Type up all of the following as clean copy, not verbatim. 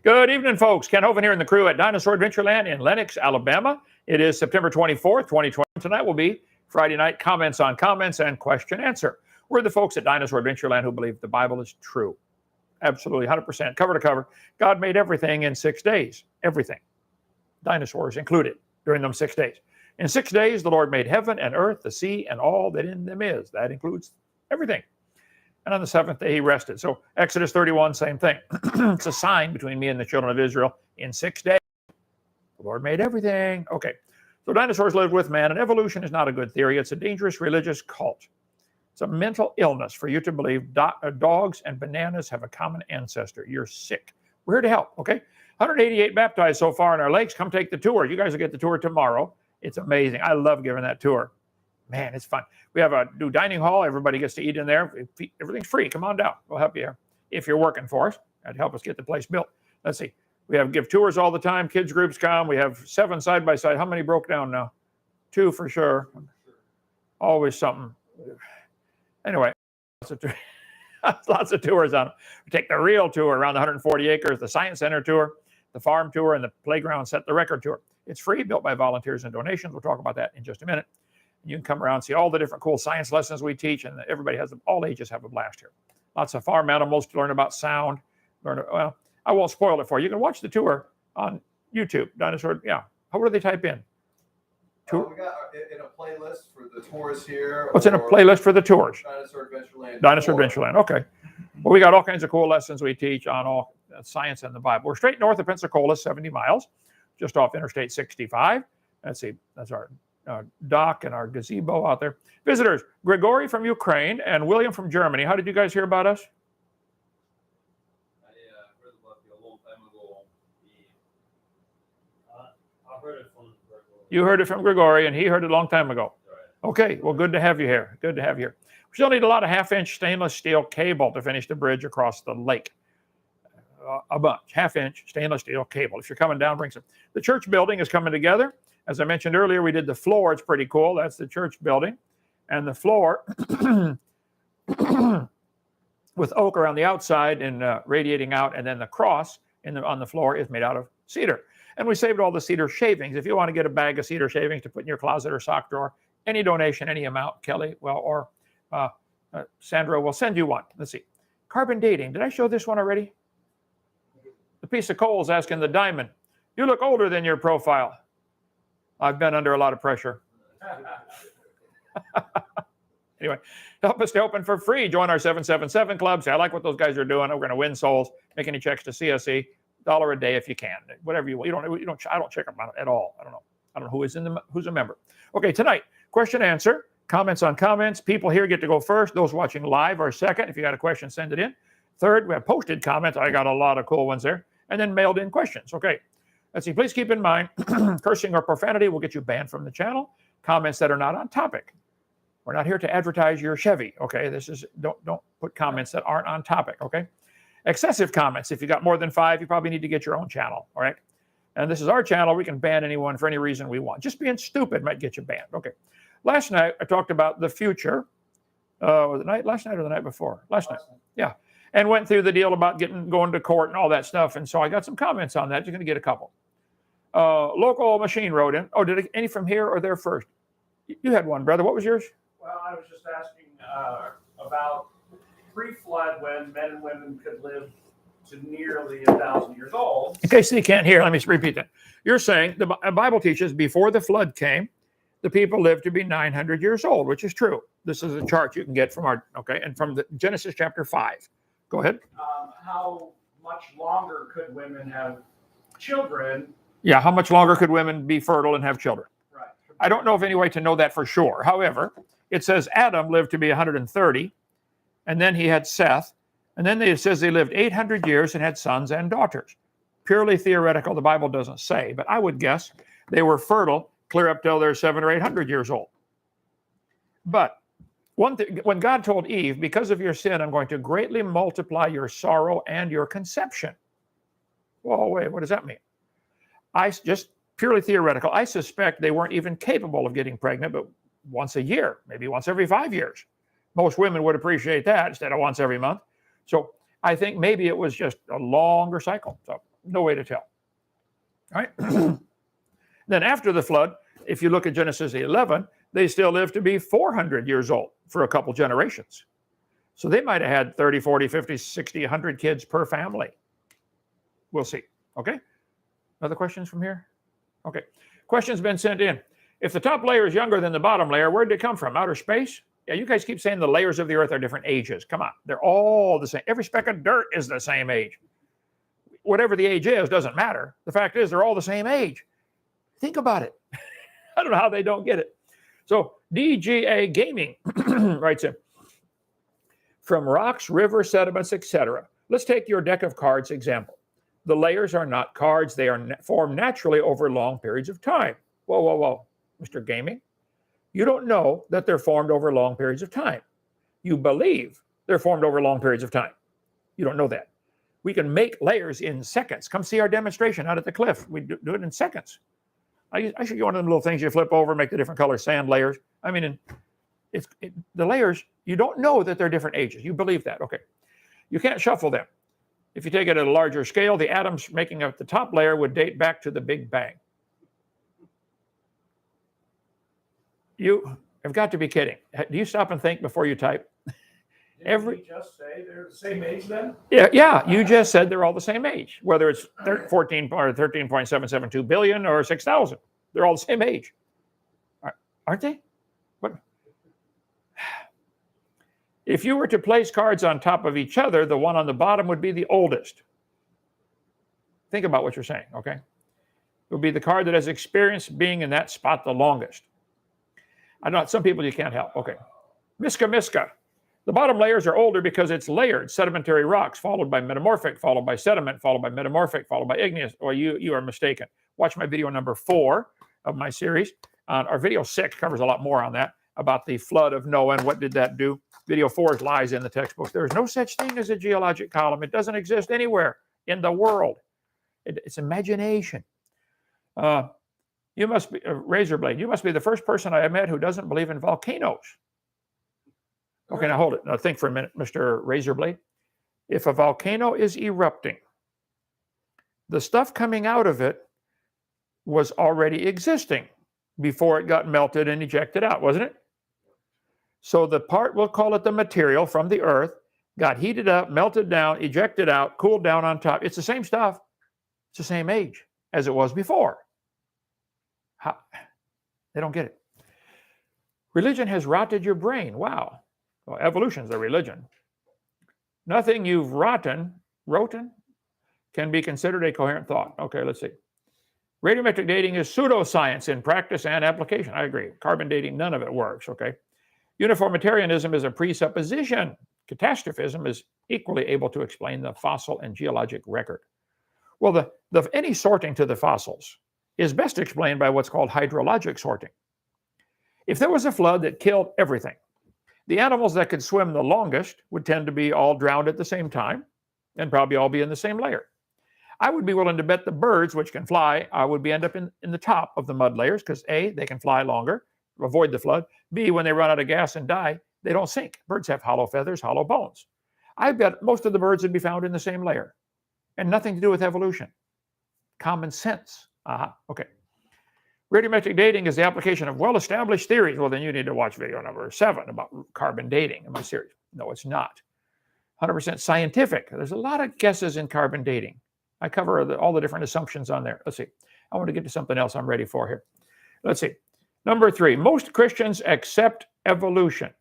Good evening, folks. Ken Hovind here in the crew at Dinosaur Adventureland in Lenox, Alabama. It is September 24th, 2020. Tonight will be Friday night comments on comments and question answer. We're the folks at Dinosaur Adventureland who believe the Bible is true. Absolutely, 100%, cover to cover. God made everything in 6 days. Everything. Dinosaurs included during them 6 days. In 6 days, the Lord made heaven and earth, the sea, and all that in them is. That includes everything. And on the seventh day, he rested. So Exodus 31, same thing. It's a sign between me and the children of Israel. In 6 days, the Lord made everything. Okay. So dinosaurs lived with man, and evolution is not a good theory. It's a dangerous religious cult. It's a mental illness for you to believe dogs and bananas have a common ancestor. You're sick. We're here to help, okay? 188 baptized so far in our lakes. Come take the tour. You guys will get the tour tomorrow. It's amazing. I love giving that tour. Man, it's fun. We have a new dining hall. Everybody gets to eat in there. Everything's free. Come on down. We'll help you here if you're working for us. That'd help us get the place built. Let's see. We give tours all the time. Kids groups come. We have 7 side by side. How many broke down now? 2 for sure. Always something. Anyway, lots of tours on them. We take the real tour around the 140 acres, the Science Center tour, the farm tour, and the playground set the record tour. It's free, built by volunteers and donations. We'll talk about that in just a minute. You can come around and see all the different cool science lessons we teach, and everybody has them. All ages have a blast here. Lots of farm animals to learn about sound. Well, I won't spoil it for you. You can watch the tour on YouTube. Dinosaur, yeah. What do they type in? We got in a playlist for the tours here. What's in a playlist for the tours? Dinosaur Adventureland. Dinosaur Adventureland. Okay. Well, we got all kinds of cool lessons we teach on all science and the Bible. We're straight north of Pensacola, 70 miles, just off Interstate 65. Let's see. That's our dock and our gazebo out there. Visitors, Grigory from Ukraine and William from Germany. How did you guys hear about us? I heard about you a long time ago. I heard it from Grigory. You heard it from Grigory, and he heard it a long time ago. Right. Okay, well, good to have you here. Good to have you here. We still need a lot of half-inch stainless steel cable to finish the bridge across the lake. A bunch, half-inch stainless steel cable. If you're coming down, bring some. The church building is coming together. As I mentioned earlier, we did the floor. It's pretty cool. That's the church building. And the floor with oak around the outside and radiating out. And then the cross on the floor is made out of cedar. And we saved all the cedar shavings. If you want to get a bag of cedar shavings to put in your closet or sock drawer, any donation, any amount, Kelly, or Sandra will send you one. Let's see. Carbon dating. Did I show this one already? The piece of coal is asking the diamond, you look older than your profile. I've been under a lot of pressure. Anyway, help us to open for free. Join our 777 club. Say, I like what those guys are doing. We're going to win souls. Make any checks to CSE. $1 a day if you can. Whatever you want. I don't check them out at all. I don't know who's a member. Okay, tonight, question answer. Comments on comments. People here get to go first. Those watching live are second. If you got a question, send it in. Third, we have posted comments. I got a lot of cool ones there. And then mailed in questions. Okay. Let's see. Please keep in mind, cursing or profanity will get you banned from the channel. Comments that are not on topic. We're not here to advertise your Chevy. Okay. Don't put comments that aren't on topic. Okay. Excessive comments. If you got more than 5, you probably need to get your own channel. All right. And this is our channel. We can ban anyone for any reason we want. Just being stupid might get you banned. Okay. Last night I talked about the future. Last night or the night before? Last night. Yeah. And went through the deal about going to court and all that stuff. And so I got some comments on that. You're going to get a couple. Local machine wrote in. Oh, did any from here or there first? You had one, brother. What was yours? Well, I was just asking about pre-flood when men and women could live to nearly 1,000 years old. In case you can't hear, let me repeat that. You're saying the Bible teaches before the flood came, the people lived to be 900 years old, which is true. This is a chart you can get from and from the Genesis chapter 5. Go ahead. How much longer could women have children? Yeah, how much longer could women be fertile and have children? Right. I don't know of any way to know that for sure. However, it says Adam lived to be 130, and then he had Seth, and then it says they lived 800 years and had sons and daughters. Purely theoretical, the Bible doesn't say, but I would guess they were fertile clear up till they're 700 or 800 years old. But one thing, when God told Eve, because of your sin, I'm going to greatly multiply your sorrow and your conception. Whoa, wait, what does that mean? Just purely theoretical. I suspect they weren't even capable of getting pregnant, but once a year, maybe once every 5 years. Most women would appreciate that instead of once every month. So I think maybe it was just a longer cycle. So no way to tell. All right. Then after the flood, if you look at Genesis 11, they still lived to be 400 years old for a couple generations. So they might have had 30, 40, 50, 60, 100 kids per family. We'll see. Okay. Other questions from here? Okay. Questions been sent in. If the top layer is younger than the bottom layer, where did it come from? Outer space? Yeah, you guys keep saying the layers of the earth are different ages. Come on. They're all the same. Every speck of dirt is the same age. Whatever the age is doesn't matter. The fact is they're all the same age. Think about it. I don't know how they don't get it. So DGA Gaming writes in, from rocks, rivers, sediments, etc. Let's take your deck of cards example. The layers are not cards. They are formed naturally over long periods of time. Whoa, whoa, whoa. Mr. Gaming, you don't know that they're formed over long periods of time. You believe they're formed over long periods of time. You don't know that. We can make layers in seconds. Come see our demonstration out at the cliff. We do it in seconds. I show you one of them little things you flip over, make the different color sand layers. I mean, the layers, you don't know that they're different ages. You believe that. Okay. You can't shuffle them. If you take it at a larger scale, the atoms making up the top layer would date back to the Big Bang. You have got to be kidding. Do you stop and think before you type? Didn't we just say they're the same age then? Yeah, you just said they're all the same age, whether it's 14 or 13.772 billion or 6,000. They're all the same age. Aren't they? What? If you were to place cards on top of each other, the one on the bottom would be the oldest. Think about what you're saying, okay? It would be the card that has experienced being in that spot the longest. I know some people you can't help. Okay. Miska. The bottom layers are older because it's layered sedimentary rocks, followed by metamorphic, followed by sediment, followed by metamorphic, followed by igneous. Well, you are mistaken. Watch my video number 4 of my series. Our video 6 covers a lot more on that, about the flood of Noah and what did that do. Video 4 lies in the textbook. There is no such thing as a geologic column. It doesn't exist anywhere in the world. It's imagination. You must be Razorblade. You must be the first person I have met who doesn't believe in volcanoes. Okay, now hold it. Now think for a minute, Mr. Razorblade. If a volcano is erupting, the stuff coming out of it was already existing before it got melted and ejected out, wasn't it? So the part, we'll call it the material from the earth, got heated up, melted down, ejected out, cooled down on top. It's the same stuff. It's the same age as it was before. How? They don't get it. Religion has rotted your brain. Wow. Well, evolution's a religion. Nothing you've rotten can be considered a coherent thought. Okay, let's see. Radiometric dating is pseudoscience in practice and application. I agree. Carbon dating, none of it works, okay? Uniformitarianism is a presupposition. Catastrophism is equally able to explain the fossil and geologic record. Well, any sorting to the fossils is best explained by what's called hydrologic sorting. If there was a flood that killed everything, the animals that could swim the longest would tend to be all drowned at the same time and probably all be in the same layer. I would be willing to bet the birds, which can fly, would end up in the top of the mud layers because A, they can fly longer, avoid the flood. B, when they run out of gas and die, they don't sink. Birds have hollow feathers, hollow bones. I bet most of the birds would be found in the same layer and nothing to do with evolution. Common sense. Okay. Radiometric dating is the application of well-established theories. Well, then you need to watch video number 7 about carbon dating in my series. No, it's not. 100% scientific. There's a lot of guesses in carbon dating. I cover all the different assumptions on there. Let's see. I want to get to something else I'm ready for here. Let's see. Number 3, most Christians accept evolution.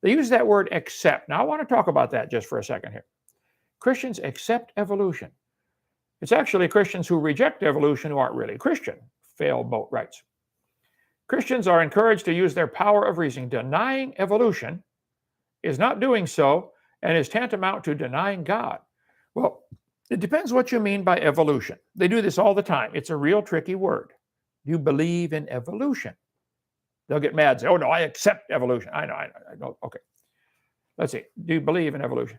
They use that word accept. Now, I want to talk about that just for a second here. Christians accept evolution. It's actually Christians who reject evolution who aren't really Christian. Failboat writes. Christians are encouraged to use their power of reasoning. Denying evolution is not doing so and is tantamount to denying God. Well, it depends what you mean by evolution. They do this all the time. It's a real tricky word. Do you believe in evolution? They'll get mad and say, oh, no, I accept evolution. I know. Okay. Let's see. Do you believe in evolution?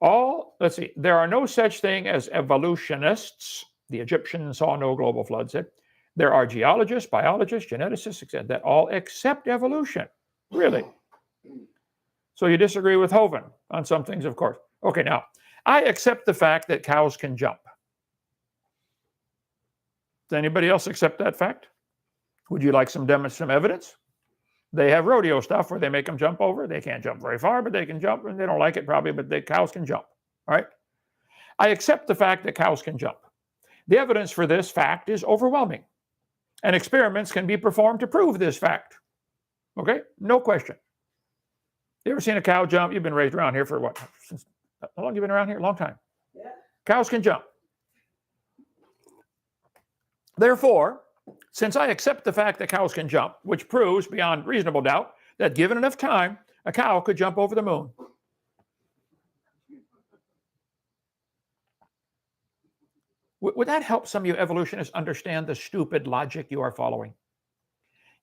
Let's see. There are no such thing as evolutionists. The Egyptians saw no global flood, said. There are geologists, biologists, geneticists, etc., that all accept evolution. Really? So you disagree with Hovind on some things, of course. Okay, now, I accept the fact that cows can jump. Does anybody else accept that fact? Would you like some evidence? They have rodeo stuff where they make them jump over. They can't jump very far, but they can jump, and they don't like it probably, but the cows can jump. All right? I accept the fact that cows can jump. The evidence for this fact is overwhelming, and experiments can be performed to prove this fact. Okay? No question. You ever seen a cow jump? You've been raised around here for what? How long have you been around here? A long time. Yeah. Cows can jump. Therefore, since I accept the fact that cows can jump, which proves beyond reasonable doubt that given enough time, a cow could jump over the moon. Would that help some of you evolutionists understand the stupid logic you are following?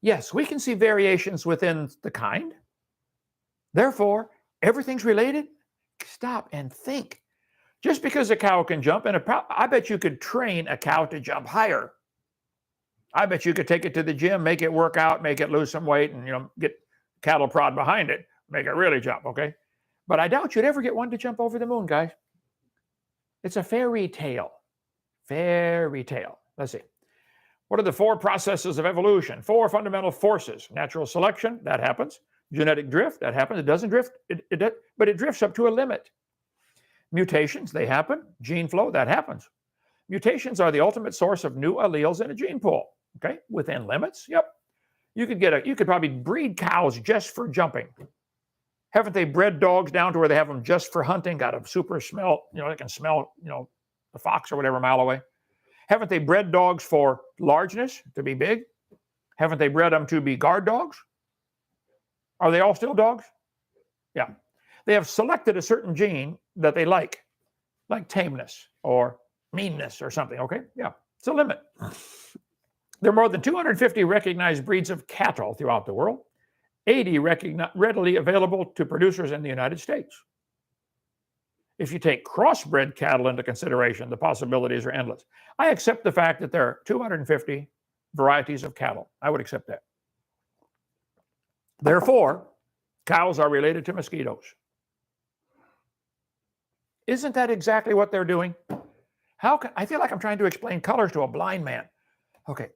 Yes, we can see variations within the kind. Therefore, everything's related. Stop and think. Just because a cow can jump, and I bet you could train a cow to jump higher. I bet you could take it to the gym, make it work out, make it lose some weight, and get cattle prod behind it, make it really jump, okay? But I doubt you'd ever get one to jump over the moon, guys. It's a fairy tale. Fairy tale. Let's see. What are the 4 processes of evolution? 4 fundamental forces. Natural selection, that happens. Genetic drift, that happens. It doesn't drift, but it drifts up to a limit. Mutations, they happen. Gene flow, that happens. Mutations are the ultimate source of new alleles in a gene pool. Okay, within limits. Yep. You could probably breed cows just for jumping. Haven't they bred dogs down to where they have them just for hunting? Got a super smell, they can smell, the fox or whatever a mile away. Haven't they bred dogs for largeness, to be big? Haven't they bred them to be guard dogs? Are they all still dogs? Yeah. They have selected a certain gene that they like tameness or meanness or something, okay? Yeah, it's a limit. There are more than 250 recognized breeds of cattle throughout the world, 80 readily available to producers in the United States. If you take crossbred cattle into consideration, the possibilities are endless. I accept the fact that there are 250 varieties of cattle. I would accept that. Therefore, cows are related to mosquitoes. Isn't that exactly what they're doing? I feel like I'm trying to explain colors to a blind man. Okay.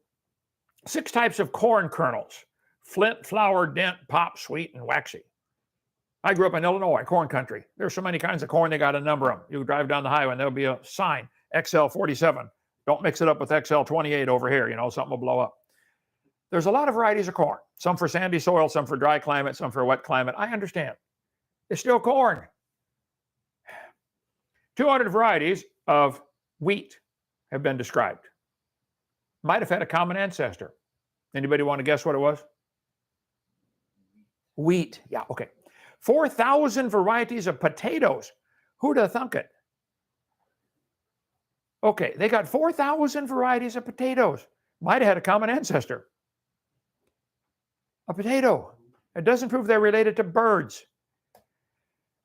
6 types of corn kernels: flint, flour, dent, pop, sweet, and waxy. I grew up in Illinois, corn country. There's so many kinds of corn, they got to number them. You drive down the highway and there'll be a sign, XL47. Don't mix it up with XL28 over here, something will blow up. There's a lot of varieties of corn, some for sandy soil, some for dry climate, some for wet climate. I understand. It's still corn. 200 varieties of wheat have been described. Might have had a common ancestor. Anybody want to guess what it was? Wheat. Yeah, okay. 4,000 varieties of potatoes. Who'd have thunk it? Okay, they got 4,000 varieties of potatoes. Might have had a common ancestor. A potato. It doesn't prove they're related to birds.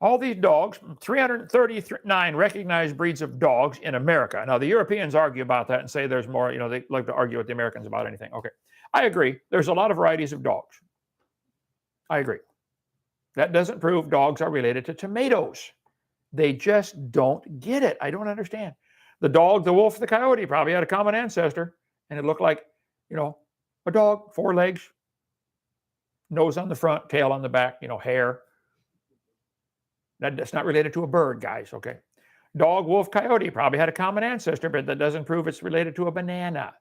All these dogs, 339 recognized breeds of dogs in America. Now, the Europeans argue about that and say there's more, they like to argue with the Americans about anything. Okay, I agree. There's a lot of varieties of dogs. I agree. That doesn't prove dogs are related to tomatoes. They just don't get it. I don't understand. The dog, the wolf, the coyote probably had a common ancestor, and it looked like, a dog, 4 legs, nose on the front, tail on the back, hair. That's not related to a bird, guys, okay? Dog, wolf, coyote probably had a common ancestor, but that doesn't prove it's related to a banana.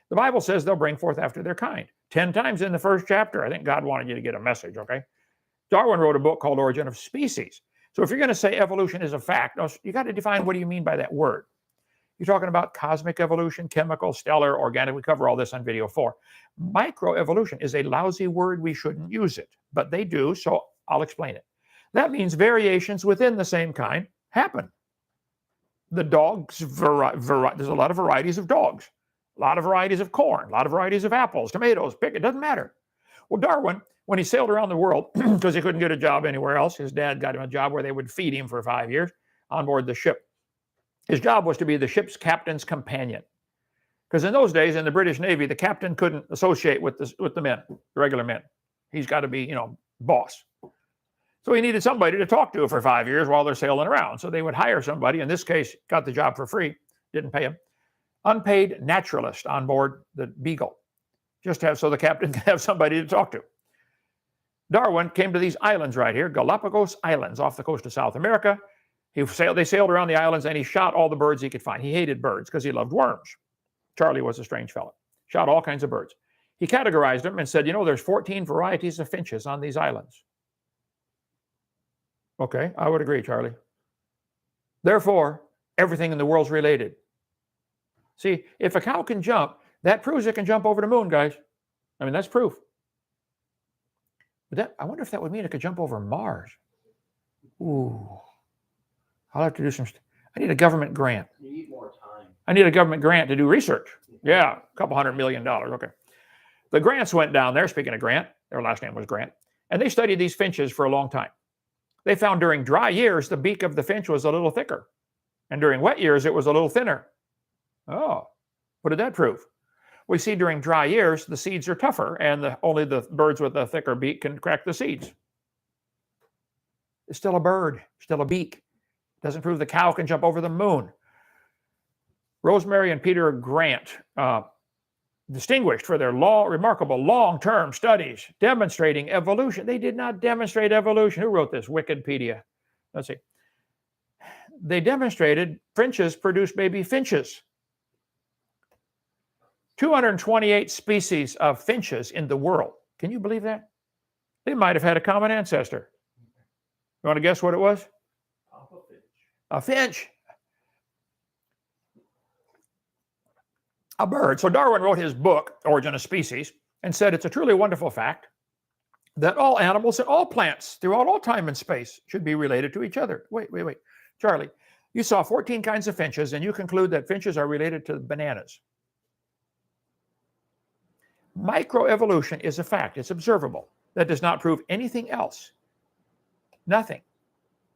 The Bible says they'll bring forth after their kind. 10 times in the first chapter. I think God wanted you to get a message, okay? Darwin wrote a book called Origin of Species. So if you're going to say evolution is a fact, you got to define what do you mean by that word. You're talking about cosmic evolution, chemical, stellar, organic. We cover all this on video 4. Microevolution is a lousy word. We shouldn't use it, but they do, so I'll explain it. That means variations within the same kind happen. The dogs, there's a lot of varieties of dogs, a lot of varieties of corn, a lot of varieties of apples, tomatoes, it doesn't matter. Well, Darwin, when he sailed around the world, because he couldn't get a job anywhere else, his dad got him a job where they would feed him for 5 years on board the ship. His job was to be the ship's captain's companion. Because in those days, in the British Navy, the captain couldn't associate with the men, the regular men. He's got to be, boss. So he needed somebody to talk to for 5 years while they're sailing around. So they would hire somebody. In this case, got the job for free, didn't pay him. Unpaid naturalist on board the Beagle, just so the captain can have somebody to talk to. Darwin came to these islands right here, Galapagos Islands, off the coast of South America. They sailed around the islands, and he shot all the birds he could find. He hated birds because he loved worms. Charlie was a strange fellow. Shot all kinds of birds. He categorized them and said, there's 14 varieties of finches on these islands. Okay, I would agree, Charlie. Therefore, everything in the world's related. See, if a cow can jump, that proves it can jump over the moon, guys. I mean, that's proof. But I wonder if that would mean it could jump over Mars. Ooh. I'll have to do I need a government grant. You need more time. I need a government grant to do research. Yeah, a couple $100 million. Okay. The Grants went down there, speaking of Grant, their last name was Grant, and they studied these finches for a long time. They found during dry years, the beak of the finch was a little thicker. And during wet years, it was a little thinner. Oh, what did that prove? We see during dry years, the seeds are tougher, and only the birds with a thicker beak can crack the seeds. It's still a bird, still a beak. Doesn't prove the cow can jump over the moon. Rosemary and Peter Grant, distinguished for their remarkable long-term studies demonstrating evolution. They did not demonstrate evolution. Who wrote this? Wikipedia. Let's see. They demonstrated finches produce baby finches. 228 species of finches in the world. Can you believe that? They might have had a common ancestor. You want to guess what it was? A finch. A bird. So Darwin wrote his book, Origin of Species, and said it's a truly wonderful fact that all animals and all plants throughout all time and space should be related to each other. Wait. Charlie, you saw 14 kinds of finches, and you conclude that finches are related to bananas. Microevolution is a fact. It's observable. That does not prove anything else. Nothing.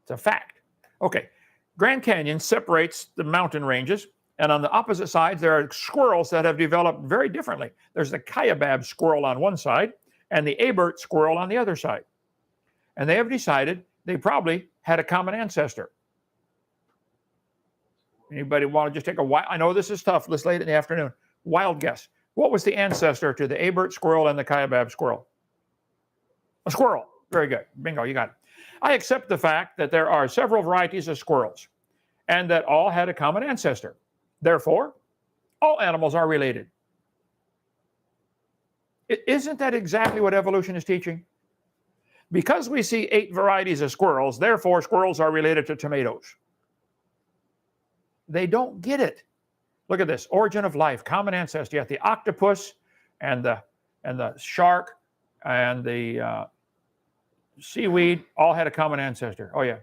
It's a fact. Okay. Grand Canyon separates the mountain ranges, and on the opposite sides, there are squirrels that have developed very differently. There's the Kaibab squirrel on one side and the Abert squirrel on the other side. And they have decided they probably had a common ancestor. Anybody want to just take a wild, I know this is tough, this late in the afternoon, wild guess. What was the ancestor to the Abert squirrel and the Kaibab squirrel? A squirrel. Very good. Bingo, you got it. I accept the fact that there are several varieties of squirrels and that all had a common ancestor. Therefore, all animals are related. Isn't that exactly what evolution is teaching? Because we see 8 varieties of squirrels, therefore squirrels are related to tomatoes. They don't get it. Look at this, origin of life, common ancestor. You have the octopus and the shark and the seaweed all had a common ancestor. Oh yeah.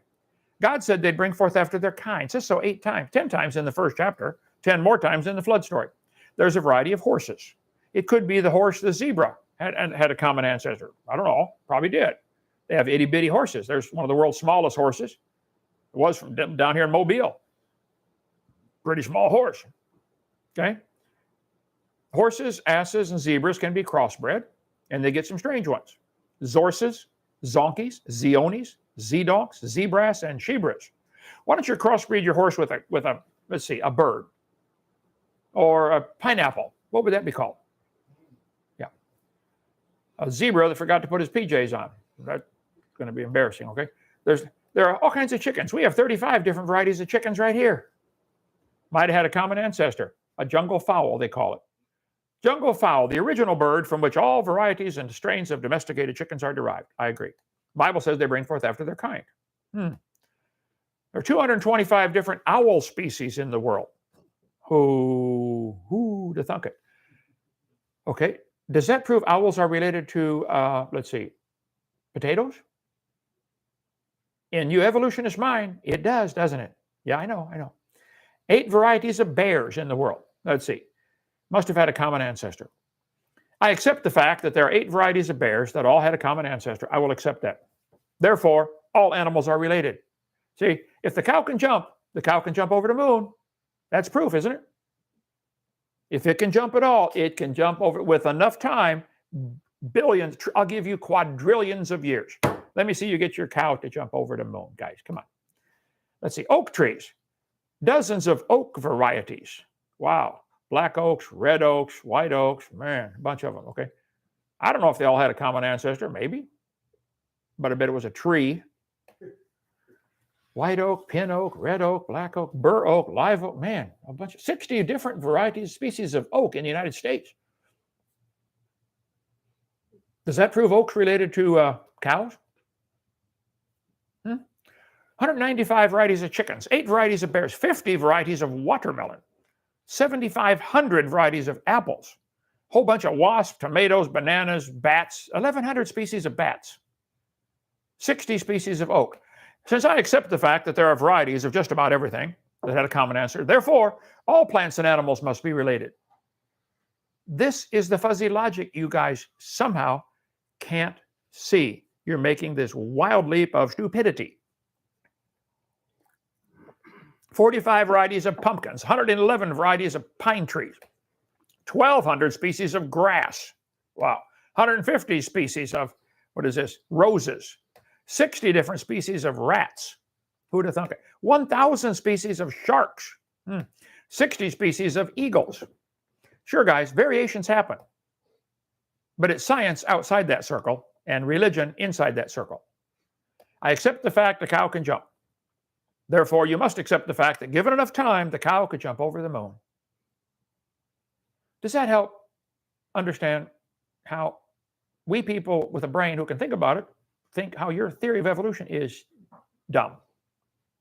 God said they'd bring forth after their kind. It says so 8 times, 10 times in the first chapter, 10 more times in the flood story. There's a variety of horses. It could be the horse, the zebra, had a common ancestor. I don't know, probably did. They have itty bitty horses. There's one of the world's smallest horses. It was from down here in Mobile. Pretty small horse. Okay. Horses, asses, and zebras can be crossbred, and they get some strange ones. Zorses, zonkies, zeonies, zedonks, zebras, and shebras. Why don't you crossbreed your horse with a let's see, a bird or a pineapple? What would that be called? Yeah, a zebra that forgot to put his PJs on. That's going to be embarrassing. Okay, there are all kinds of chickens. We have 35 different varieties of chickens right here. Might have had a common ancestor. A jungle fowl, they call it. Jungle fowl, the original bird from which all varieties and strains of domesticated chickens are derived. I agree. The Bible says they bring forth after their kind. There are 225 different owl species in the world. Who to thunk it? Okay, does that prove owls are related to, let's see, potatoes? In you evolutionist mind, it does, doesn't it? Yeah, I know. 8 varieties of bears in the world. Let's see. Must have had a common ancestor. I accept the fact that there are 8 varieties of bears that all had a common ancestor. I will accept that. Therefore, all animals are related. See, if the cow can jump over the moon. That's proof, isn't it? If it can jump at all, it can jump over with enough time, billions, I'll give you quadrillions of years. Let me see you get your cow to jump over the moon, guys. Come on. Let's see. Oak trees. Dozens of oak varieties. Wow. Black oaks, red oaks, white oaks. Man, a bunch of them. Okay. I don't know if they all had a common ancestor. Maybe. But I bet it was a tree. White oak, pin oak, red oak, black oak, bur oak, live oak. Man, a bunch of 60 different varieties, species of oak in the United States. Does that prove oak's related to cows? 195 varieties of chickens, 8 varieties of bears, 50 varieties of watermelon, 7,500 varieties of apples, a whole bunch of wasps, tomatoes, bananas, bats, 1,100 species of bats, 60 species of oak. Since I accept the fact that there are varieties of just about everything that had a common ancestor, therefore, all plants and animals must be related. This is the fuzzy logic you guys somehow can't see. You're making this wild leap of stupidity. 45 varieties of pumpkins, 111 varieties of pine trees, 1,200 species of grass. Wow. 150 species of, what is this, roses. 60 different species of rats. Who'd have thunk it? 1,000 species of sharks. 60 species of eagles. Sure, guys, variations happen. But it's science outside that circle and religion inside that circle. I accept the fact the cow can jump. Therefore, you must accept the fact that given enough time, the cow could jump over the moon. Does that help understand how we people with a brain who can think about it think how your theory of evolution is dumb,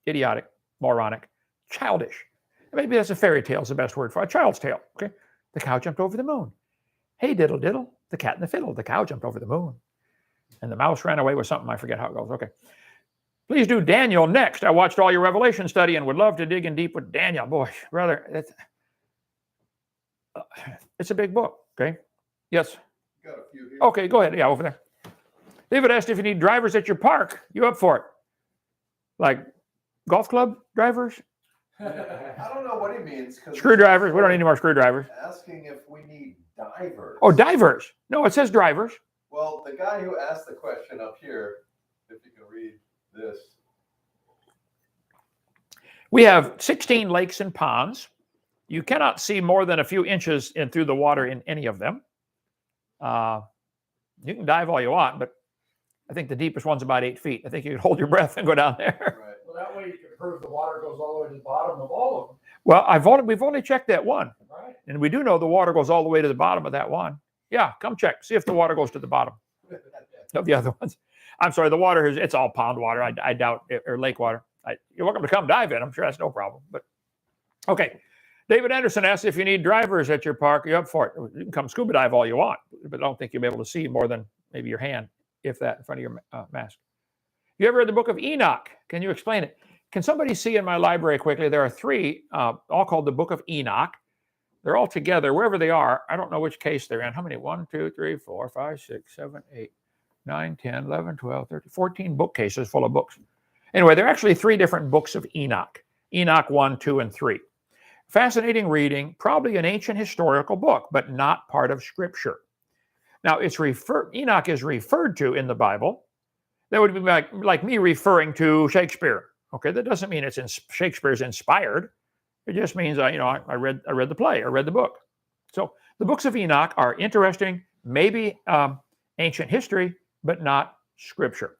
idiotic, moronic, childish? Maybe that's a fairy tale is the best word for it. A child's tale. Okay, the cow jumped over the moon. Hey, diddle diddle, the cat and the fiddle. The cow jumped over the moon, and the mouse ran away with something. I forget how it goes. Okay. Please do Daniel next. I watched all your Revelation study and would love to dig in deep with Daniel. Boy, brother, it's a big book. Okay. Yes. Got a few here. Okay, go ahead. Yeah, over there. David asked if you need drivers at your park. You up for it? Like golf club drivers? I don't know what he means. Screwdrivers. We don't need any more screwdrivers. Asking if we need divers. Oh, divers. No, it says drivers. Well, the guy who asked the question up here, if you can read this. We have 16 lakes and ponds. You cannot see more than a few inches in through the water in any of them. You can dive all you want, but I think the deepest one's about 8 feet. I think you could hold your breath and go down there. Right. Well, that way you can prove the water goes all the way to the bottom of all of them. Well, we've only checked that one, Right. and we do know the water goes all the way to the bottom of that one. Yeah, come check. See if the water goes to the bottom of the other ones. I'm sorry, the water it's all pond water. I doubt it, or lake water. You're welcome to come dive in. I'm sure that's no problem. But okay, David Anderson asks if you need drivers at your park. You're up for it. You can come scuba dive all you want, but I don't think you'll be able to see more than maybe your hand, if that, in front of your mask. You ever read the book of Enoch? Can you explain it? Can somebody see in my library quickly? There are 3, all called the book of Enoch. They're all together, wherever they are. I don't know which case they're in. How many? 1, 2, 3, 4, 5, 6, 7, 8, 9, 10, 11, 12, 13, 14 bookcases full of books. Anyway, there are actually 3 different books of Enoch. Enoch 1, 2, and 3. Fascinating reading, probably an ancient historical book, but not part of Scripture. Now, Enoch is referred to in the Bible. That would be like me referring to Shakespeare. Okay, that doesn't mean Shakespeare's inspired. It just means I read the play, I read the book. So the books of Enoch are interesting, maybe ancient history, but not Scripture.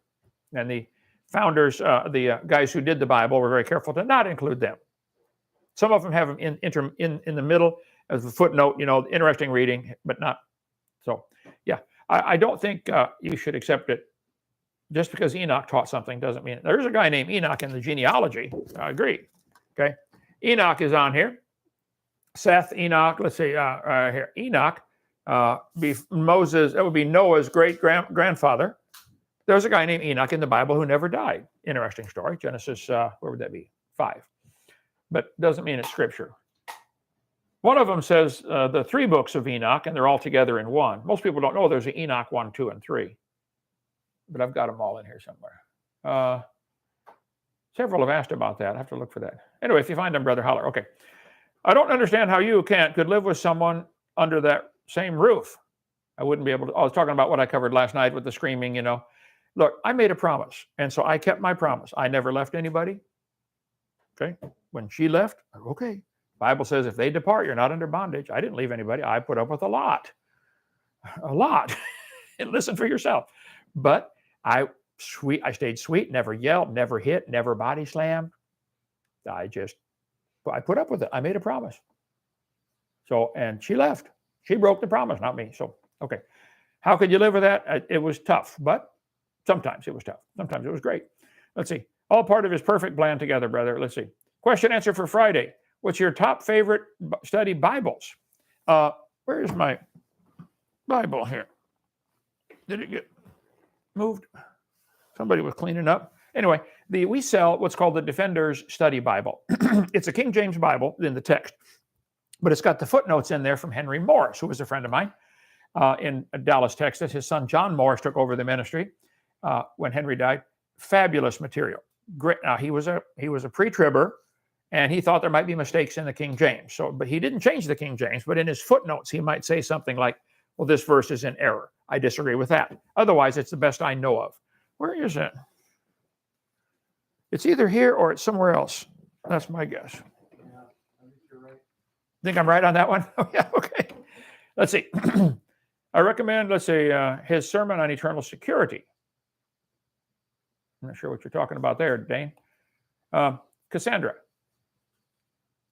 And the founders, the guys who did the Bible, were very careful to not include them. Some of them have them in the middle as a footnote, interesting reading, but not. So, yeah, I don't think you should accept it. Just because Enoch taught something doesn't mean it. There's a guy named Enoch in the genealogy. I agree. Okay, Enoch is on here. Seth, Enoch. Let's see here. Enoch, be Moses. That would be Noah's great grandfather. There's a guy named Enoch in the Bible who never died. Interesting story. Genesis, where would that be? 5. But doesn't mean it's Scripture. One of them says the 3 books of Enoch, and they're all together in one. Most people don't know there's an Enoch 1, 2, and 3. But I've got them all in here somewhere. Several have asked about that. I have to look for that. Anyway, if you find them, brother, holler. Okay. I don't understand how you could live with someone under that same roof. I wouldn't be able to. I was talking about what I covered last night with the screaming, look, I made a promise, and so I kept my promise. I never left anybody. Okay. When she left, okay. Bible says if they depart, you're not under bondage. I didn't leave anybody. I put up with a lot. And listen for yourself. But I stayed sweet, never yelled, never hit, never body slammed. I put up with it. I made a promise. So, and she left. She broke the promise, not me. So, okay. How could you live with that? It was tough, but sometimes it was tough. Sometimes it was great. Let's see. All part of his perfect plan together, brother. Let's see. Question answer for Friday. What's your top favorite study Bibles? Where is my Bible here? Did it get moved? Somebody was cleaning up. Anyway, we sell what's called the Defender's Study Bible. It's a King James Bible in the text, but it's got the footnotes in there from Henry Morris, who was a friend of mine in Dallas, Texas. His son, John Morris, took over the ministry when Henry died. Fabulous material. Great. Now, he was a pre-tribber, and he thought there might be mistakes in the King James. But he didn't change the King James, but in his footnotes, he might say something like, well, this verse is in error. I disagree with that. Otherwise, it's the best I know of. Where is it? It's either here or it's somewhere else. That's my guess. Yeah, I think you're right. Think I'm right on that one? Oh, yeah, okay. Let's see. I recommend, let's see, his sermon on eternal security. I'm not sure what you're talking about there, Dane. Cassandra.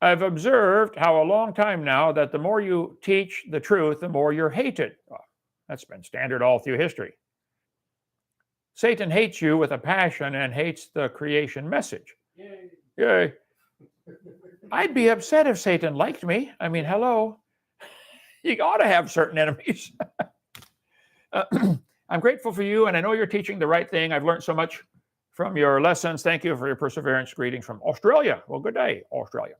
I've observed how a long time now that the more you teach the truth, the more you're hated. Oh, that's been standard all through history. Satan hates you with a passion and hates the creation message. Yay. Yay. I'd be upset if Satan liked me. I mean, hello. You ought to have certain enemies. I'm grateful for you, and I know you're teaching the right thing. I've learned so much from your lessons. Thank you for your perseverance. Greetings from Australia. Well, good day, Australia.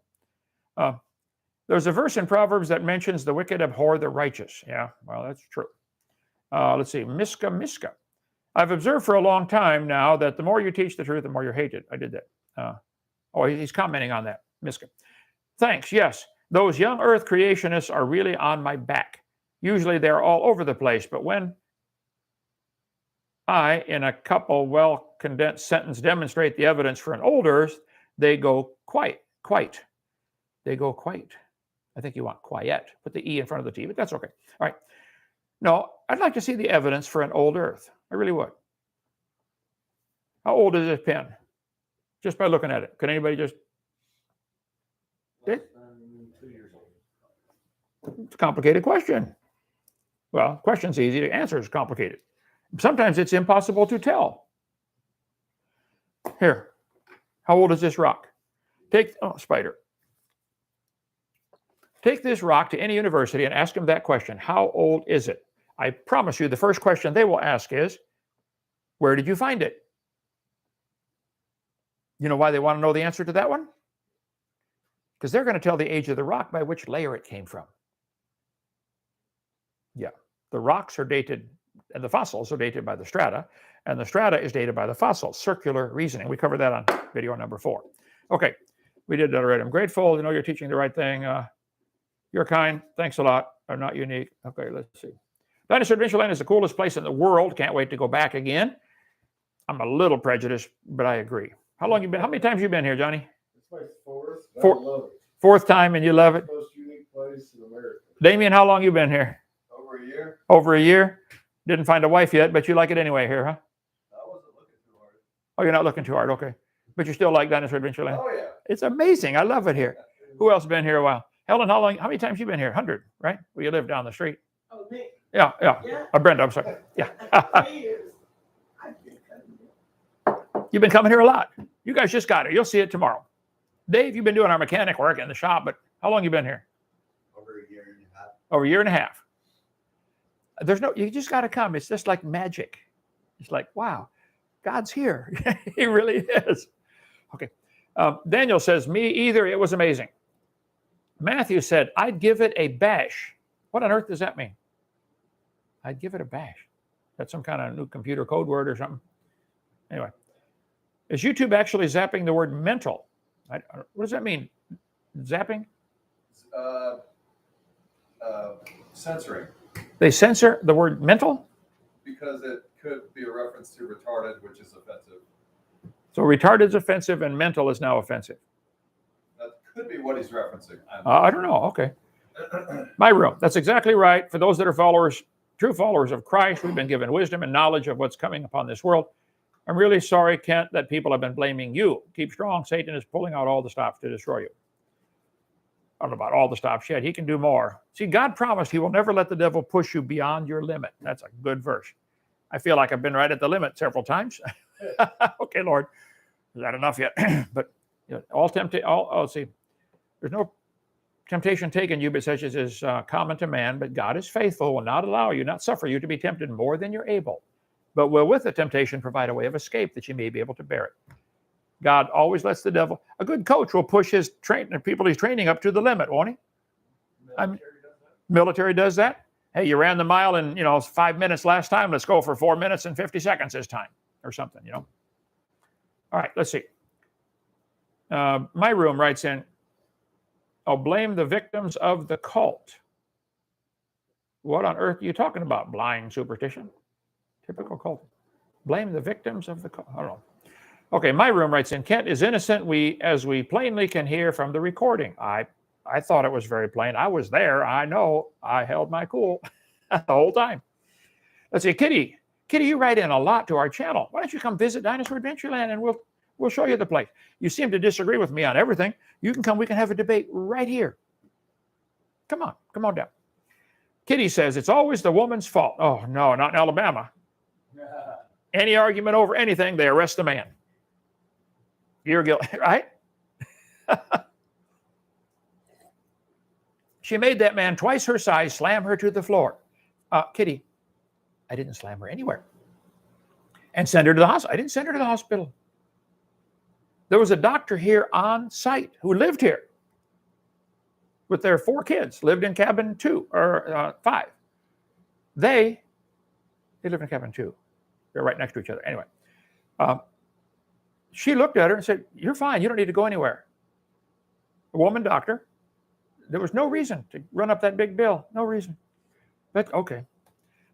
There's a verse in Proverbs that mentions the wicked abhor the righteous. Yeah, well, that's true. Let's see, Miska. I've observed for a long time now that the more you teach the truth, the more you're hated. I did that. He's commenting on that, Miska. Thanks, yes. Those young earth creationists are really on my back. Usually they're all over the place, but when I, in a couple well-condensed sentence, demonstrate the evidence for an old earth, they go quite. They go quite. I think you want quiet. Put the E in front of the T, but that's okay. All right. No, I'd like to see the evidence for an old earth. I really would. How old is this pen? Just by looking at it. Can anybody just... Less than 2 years old. It's a complicated question. Well, question's easy. The answer is complicated. Sometimes it's impossible to tell. Here. How old is this rock? Spider. Take this rock to any university and ask them that question. How old is it? I promise you the first question they will ask is, where did you find it? You know why they want to know the answer to that one? Because they're going to tell the age of the rock by which layer it came from. Yeah, the rocks are dated, and the fossils are dated by the strata, and the strata is dated by the fossils. Circular reasoning. We covered that on video number 4. Okay, we did that already. I'm grateful. You know you're teaching the right thing. You're kind. Thanks a lot. I'm not unique. Okay, let's see. Dinosaur Adventureland is the coolest place in the world. Can't wait to go back again. I'm a little prejudiced, but I agree. How long you been? How many times you been here, Johnny? It's my fourth. I Four- love it. Fourth time, and you love it. Most unique place in America. Damien, how long you been here? Over a year. Over a year. Didn't find a wife yet, but you like it anyway here, huh? I wasn't looking too hard. Oh, you're not looking too hard. Okay, but you still like Dinosaur Adventureland. Oh yeah. It's amazing. I love it here. Who else been here a while? Helen, how many times you been here? 100, right? Well, you live down the street. Oh, me? Yeah. Yeah. Brenda, I'm sorry. Yeah. 3 years. I've been coming here. You've been coming here a lot. You guys just got here. You'll see it tomorrow. Dave, you've been doing our mechanic work in the shop, but how long you been here? Over a year and a half. Over a year and a half. You just got to come. It's just like magic. It's like, wow, God's here. He really is. Okay. Daniel says, me either. It was amazing. Matthew said, I'd give it a bash. What on earth does that mean? I'd give it a bash. That's some kind of new computer code word or something. Anyway, is YouTube actually zapping the word mental? What does that mean? Zapping? Censoring. They censor the word mental? Because could be a reference to retarded, which is offensive. So retarded is offensive and mental is now offensive. That could be what he's referencing. I don't know. Okay. My room. That's exactly right. For those that are followers, true followers of Christ, we've been given wisdom and knowledge of what's coming upon this world. I'm really sorry, Kent, that people have been blaming you. Keep strong. Satan is pulling out all the stops to destroy you. I don't know about all the stops yet. He can do more. See, God promised he will never let the devil push you beyond your limit. That's a good verse. I feel like I've been right at the limit several times. Okay, Lord, is that enough yet? But you know, see, there's no temptation taken you, but such as is common to man. But God is faithful, will not allow you, not suffer you to be tempted more than you're able, but will with the temptation provide a way of escape that you may be able to bear it. God always lets the devil. A good coach will push his people he's training up to the limit, won't he? Military does that. Hey, you ran the mile in 5 minutes last time. Let's go for 4 minutes and 50 seconds this time, or something. All right, let's see. My room writes in, I'll blame the victims of the cult. What on earth are you talking about? Blind superstition? Typical cult. Blame the victims of the cult. I don't know. Okay, my room writes in, Kent is innocent, as we plainly can hear from the recording. I thought it was very plain. I was there. I know. I held my cool the whole time. Let's see, Kitty, you write in a lot to our channel. Why don't you come visit Dinosaur Adventureland and we'll show you the place. You seem to disagree with me on everything. You can come. We can have a debate right here. Come on down. Kitty says it's always the woman's fault. Oh no, not in Alabama. Any argument over anything, they arrest the man. You're guilty, right? She made that man twice her size slam her to the floor. Kitty, I didn't slam her anywhere. And send her to the hospital. I didn't send her to the hospital. There was a doctor here on site who lived here with their 4 kids, lived in cabin 2 or 5. They lived in cabin 2. They're right next to each other. Anyway, she looked at her and said, you're fine. You don't need to go anywhere. A woman doctor. There was no reason to run up that big bill. No reason. But okay.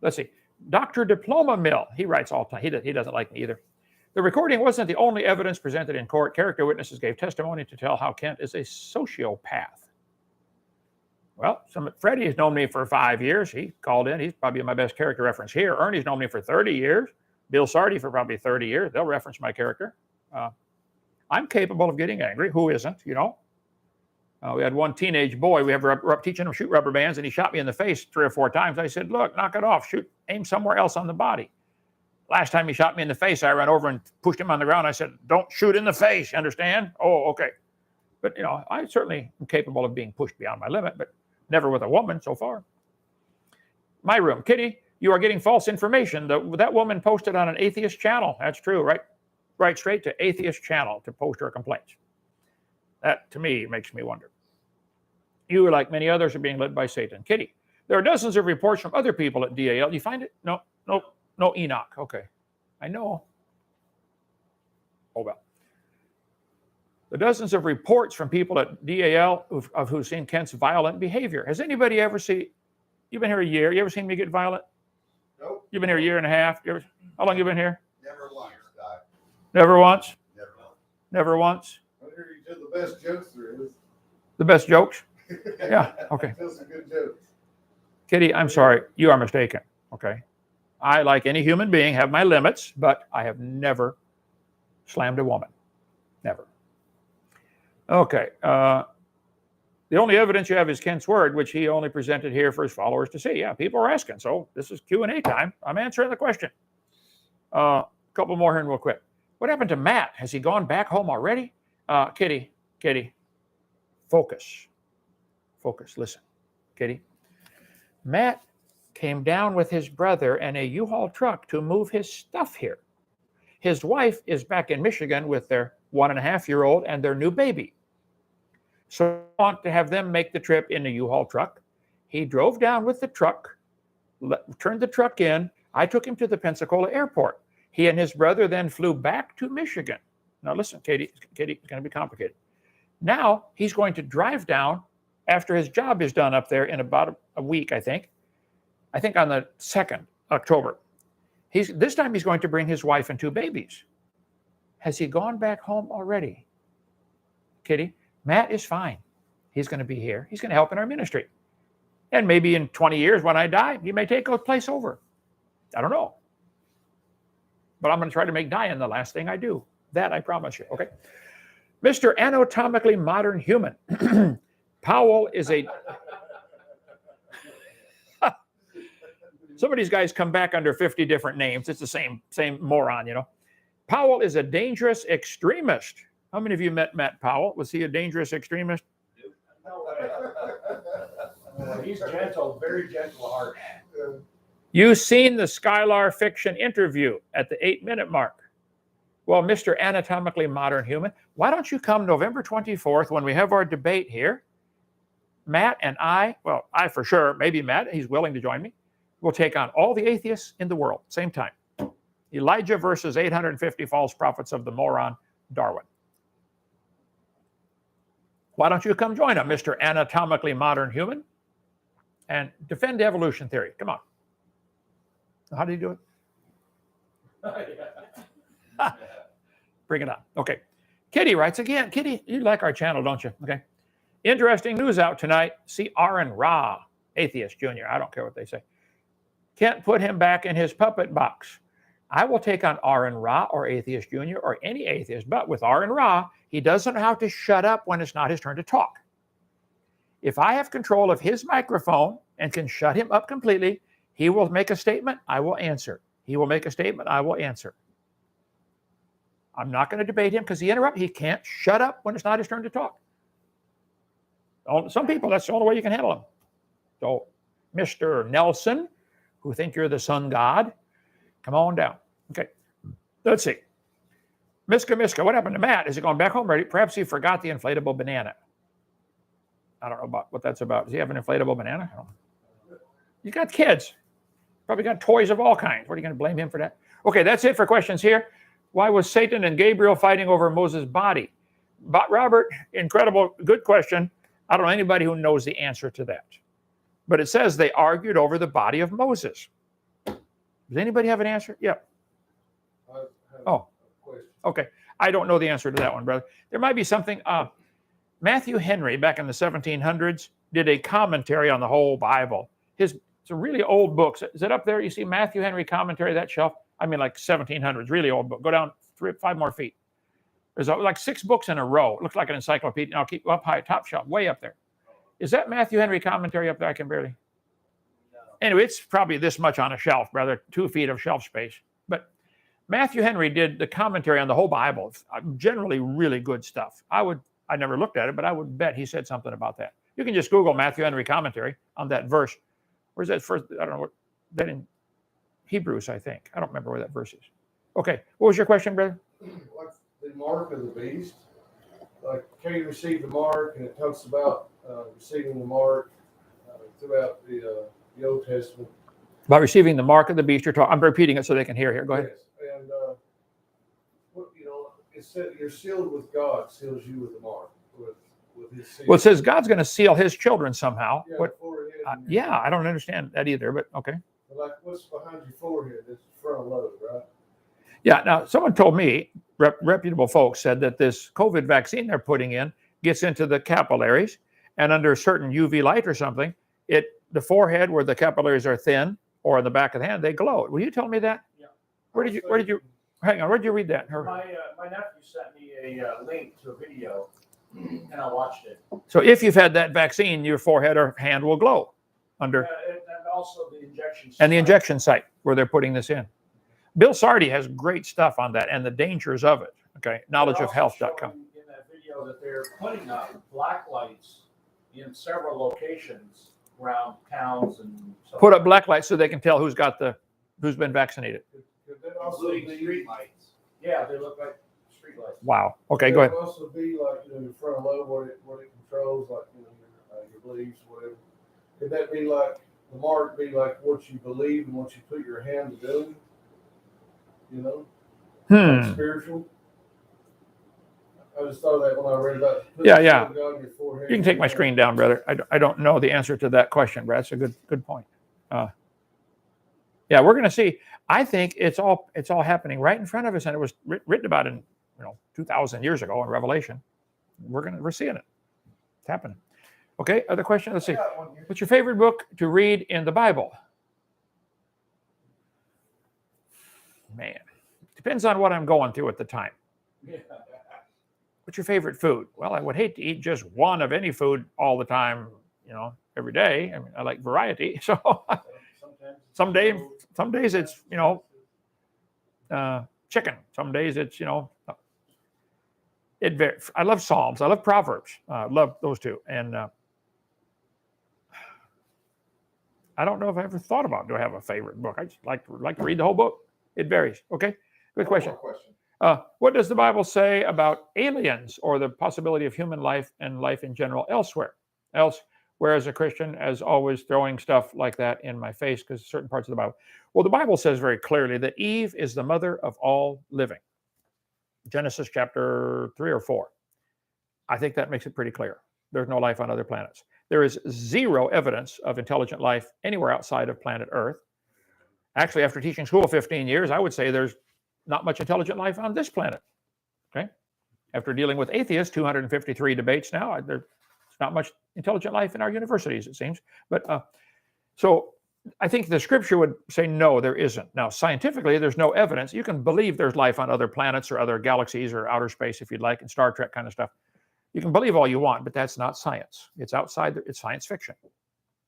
Let's see. Dr. Diploma Mill. He writes all the time. He doesn't like me either. The recording wasn't the only evidence presented in court. Character witnesses gave testimony to tell how Kent is a sociopath. Well, Freddie has known me for 5 years. He called in. He's probably my best character reference here. Ernie's known me for 30 years. Bill Sardi for probably 30 years. They'll reference my character. I'm capable of getting angry. Who isn't, we had one teenage boy. We were teaching him to shoot rubber bands, and he shot me in the face 3 or 4 times. I said, look, knock it off. Aim somewhere else on the body. Last time he shot me in the face, I ran over and pushed him on the ground. I said, don't shoot in the face. You understand? Oh, okay. But, I certainly am capable of being pushed beyond my limit, but never with a woman so far. My room. Kitty, you are getting false information. That woman posted on an atheist channel. That's true, right? Right straight to atheist channel to post her complaints. That, to me, makes me wonder. You, like many others, are being led by Satan. Kitty, there are dozens of reports from other people at DAL. Do you find it? No, Enoch. Okay. I know. Oh, well. The dozens of reports from people at DAL who've seen Kent's violent behavior. Has anybody ever seen, you've been here a year, you ever seen me get violent? Nope. You've been here a year and a half? How long you been here? Never once, Doc. Never once? Never once. Never once? I hear you did the best jokes there is. The best jokes? Yeah, okay. Those are good jokes. Kitty, I'm sorry. You are mistaken, okay? I, like any human being, have my limits, but I have never slammed a woman. Never. Okay. The only evidence you have is Kent's word, which he only presented here for his followers to see. Yeah, people are asking, so this is Q&A time. I'm answering the question. A couple more here and we'll quit. What happened to Matt? Has he gone back home already? Kitty, focus. Listen, Kitty. Matt came down with his brother and a U-Haul truck to move his stuff here. His wife is back in Michigan with their 1.5-year-old and their new baby. So I want to have them make the trip in the U-Haul truck. He drove down with the truck, turned the truck in. I took him to the Pensacola airport. He and his brother then flew back to Michigan. Now listen, Katie, it's going to be complicated. Now he's going to drive down after his job is done up there in about a week, I think on the 2nd October. This time he's going to bring his wife and 2 babies. Has he gone back home already? Kitty, Matt is fine. He's going to be here. He's going to help in our ministry. And maybe in 20 years when I die, he may take a place over. I don't know. But I'm going to try to make dying the last thing I do. That I promise you. Okay. Mr. Anatomically Modern Human. Powell is a... Some of these guys come back under 50 different names. It's the same moron, you know. Powell is a dangerous extremist. How many of you met Matt Powell? Was he a dangerous extremist? No way. He's gentle, very gentle heart. You've seen the Skylar fiction interview at the 8-minute mark. Well, Mr. Anatomically Modern Human, why don't you come November 24th when we have our debate here? Matt and I for sure, maybe Matt, he's willing to join me. We'll take on all the atheists in the world, same time. Elijah versus 850 false prophets of the moron Darwin. Why don't you come join us, Mr. Anatomically Modern Human, and defend evolution theory? Come on. How do you do it? Bring it on. Okay. Kitty writes again. Kitty, you like our channel, don't you? Okay. Interesting news out tonight. See Aaron Ra, atheist junior. I don't care what they say. Can't put him back in his puppet box. I will take on Aaron Ra or Atheist Junior or any atheist, but with Aaron Ra, he doesn't have to shut up when it's not his turn to talk. If I have control of his microphone and can shut him up completely, he will make a statement, I will answer. He will make a statement, I will answer. I'm not going to debate him because he can't shut up when it's not his turn to talk. Some people, that's the only way you can handle them. So, Mr. Nelson, who think you're the sun god, come on down. Okay, let's see. Miska, what happened to Matt? Is he going back home already? Perhaps he forgot the inflatable banana. I don't know about what that's about. Does he have an inflatable banana? I don't know. You got kids. Probably got toys of all kinds. What are you going to blame him for that? Okay, that's it for questions here. Why was Satan and Gabriel fighting over Moses' body? But Robert, incredible, good question. I don't know anybody who knows the answer to that. But it says they argued over the body of Moses. Does anybody have an answer? Yeah. Oh, okay. I don't know the answer to that one, brother. There might be something. Matthew Henry, back in the 1700s, did a commentary on the whole Bible. It's a really old book. Is it up there? You see Matthew Henry commentary, that shelf? I mean, like 1700s, really old book. Go down 5 more feet. There's like 6 books in a row. It looks like an encyclopedia. I'll keep up high, top shelf, way up there. Is that Matthew Henry commentary up there? I can barely. Anyway, it's probably this much on a shelf, brother, 2 feet of shelf space. But Matthew Henry did the commentary on the whole Bible. Generally really good stuff. I never looked at it, but I would bet he said something about that. You can just Google Matthew Henry commentary on that verse. Where's that first? I don't know what that in Hebrews, I think. I don't remember where that verse is. Okay. What was your question, brother? Like the mark of the beast. Like Cain received the mark, and it talks about receiving the mark throughout the Old Testament. About receiving the mark of the beast. I'm repeating it so they can hear here. Go ahead. Yes. And it said you're sealed with God, seals you with the mark, with his seal. Well, it says God's going to seal his children somehow. Yeah, What? forehead I don't understand that either, but okay. Like what's behind your forehead? It's frontal lobe, right? Yeah. Now, someone told me, reputable folks said that this COVID vaccine they're putting in gets into the capillaries, and under certain UV light or something, the forehead where the capillaries are thin, or in the back of the hand, they glow. Will you tell me that? Yeah. Where did you? Hang on. Where did you read that? My nephew sent me a link to a video, and I watched it. So if you've had that vaccine, your forehead or hand will glow under. And also the injection site. And the injection site where they're putting this in. Bill Sardi has great stuff on that and the dangers of it. Okay, knowledgeofhealth.com. In that video that they're putting up black lights in several locations around towns and so Put up black lights so they can tell who's been vaccinated. Could that also including be street lights. Yeah, they look like street lights. Wow. Okay, go ahead. Could it also be like your frontal lobe, what it controls, like your beliefs, whatever. Could that be like the mark? Be like what you believe and what you put your hand to do. Like spiritual. I just thought of that when I read about. Yeah. God on your forehead. You can take my screen down, brother. I don't know the answer to that question, Brad. That's a good point. Yeah, we're going to see. I think it's all happening right in front of us, and it was written about in 2,000 years ago in Revelation. We're seeing it. It's happening. Okay, other question? Let's see. What's your favorite book to read in the Bible? Man, depends on what I'm going through at the time. What's your favorite food? Well, I would hate to eat just one of any food all the time, every day. I mean, I like variety. So some days it's, chicken. Some days it's, it varies. I love Psalms. I love Proverbs. I love those two. And I don't know if I ever thought about, do I have a favorite book? I just like to read the whole book. It varies. Okay, good question. One more question. What does the Bible say about aliens or the possibility of human life and life in general elsewhere? Whereas a Christian, as always, throwing stuff like that in my face because certain parts of the Bible. Well, the Bible says very clearly that Eve is the mother of all living. Genesis chapter 3 or 4. I think that makes it pretty clear. There's no life on other planets. There is zero evidence of intelligent life anywhere outside of planet Earth. Actually, after teaching school 15 years, I would say there's not much intelligent life on this planet. Okay? After dealing with atheists, 253 debates now, there's not much intelligent life in our universities, it seems. But so I think the scripture would say, no, there isn't. Now, scientifically, there's no evidence. You can believe there's life on other planets or other galaxies or outer space, if you'd like, and Star Trek kind of stuff. You can believe all you want, but that's not science. It's it's science fiction.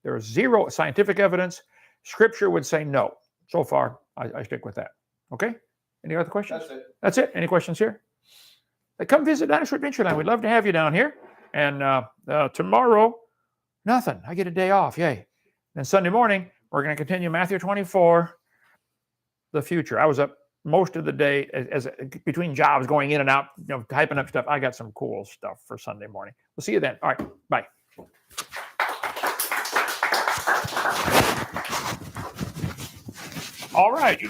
There is zero scientific evidence. Scripture would say no. So far, I stick with that. Okay? Any other questions? That's it. That's it. Any questions here? Come visit Dinosaur Adventureland. We'd love to have you down here. And tomorrow, nothing. I get a day off. Yay. Then Sunday morning, we're going to continue Matthew 24, the future. I was up most of the day as between jobs, going in and out, typing up stuff. I got some cool stuff for Sunday morning. We'll see you then. All right. Bye. All right.